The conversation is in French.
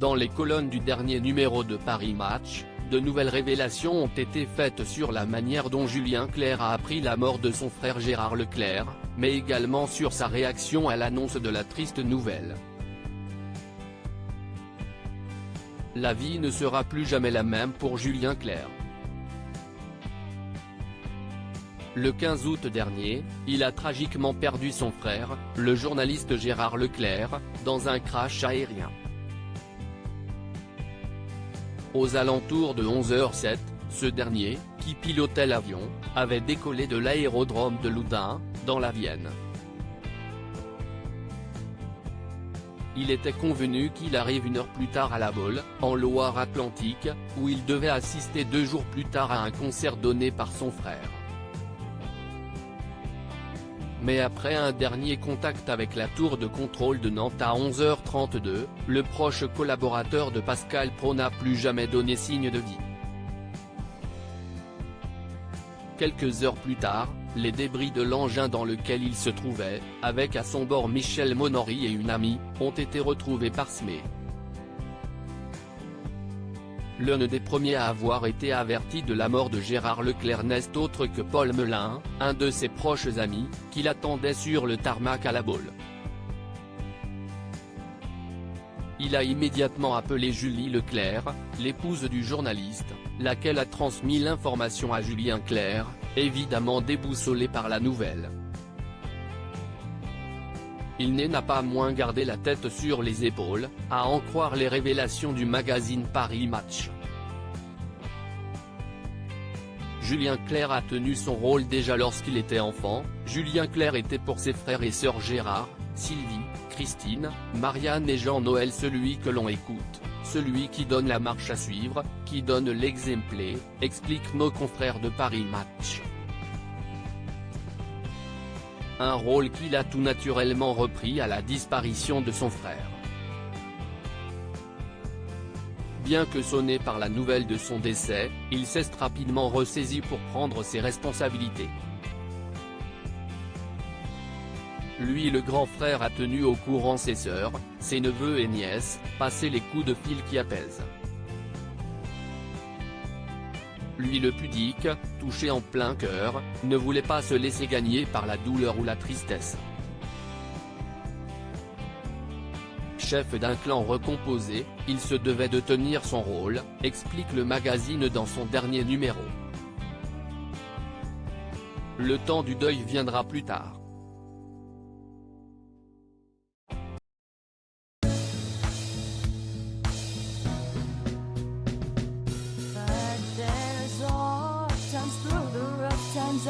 Dans les colonnes du dernier numéro de Paris Match, de nouvelles révélations ont été faites sur la manière dont Julien Clerc a appris la mort de son frère Gérard Leclerc, mais également sur sa réaction à l'annonce de la triste nouvelle. La vie ne sera plus jamais la même pour Julien Clerc. Le 15 août dernier, il a tragiquement perdu son frère, le journaliste Gérard Leclerc, dans un crash aérien. Aux alentours de 11h07, ce dernier, qui pilotait l'avion, avait décollé de l'aérodrome de Loudun, dans la Vienne. Il était convenu qu'il arrive une heure plus tard à La Baule, en Loire-Atlantique, où il devait assister 2 jours plus tard à un concert donné par son frère. Mais après un dernier contact avec la tour de contrôle de Nantes à 11h32, le proche collaborateur de Pascal Praud n'a plus jamais donné signe de vie. Quelques heures plus tard, les débris de l'engin dans lequel il se trouvait, avec à son bord Michel Monory et une amie, ont été retrouvés parsemés. L'un des premiers à avoir été averti de la mort de Gérard Leclerc n'est autre que Paul Melun, un de ses proches amis, qui l'attendait sur le tarmac à La Baule. Il a immédiatement appelé Julie Leclerc, l'épouse du journaliste, laquelle a transmis l'information à Julien Clerc, évidemment déboussolé par la nouvelle. Il n'a pas moins gardé la tête sur les épaules, à en croire les révélations du magazine Paris Match. Julien Clerc a tenu son rôle déjà lorsqu'il était enfant. Julien Clerc était pour ses frères et sœurs Gérard, Sylvie, Christine, Marianne et Jean-Noël celui que l'on écoute, celui qui donne la marche à suivre, qui donne l'exemple, expliquent nos confrères de Paris Match. Un rôle qu'il a tout naturellement repris à la disparition de son frère. Bien que sonné par la nouvelle de son décès, il s'est rapidement ressaisi pour prendre ses responsabilités. Lui le grand frère a tenu au courant ses sœurs, ses neveux et nièces, passé les coups de fil qui apaisent. Lui le pudique, touché en plein cœur, ne voulait pas se laisser gagner par la douleur ou la tristesse. Chef d'un clan recomposé, il se devait de tenir son rôle, explique le magazine dans son dernier numéro. Le temps du deuil viendra plus tard. Through the rough times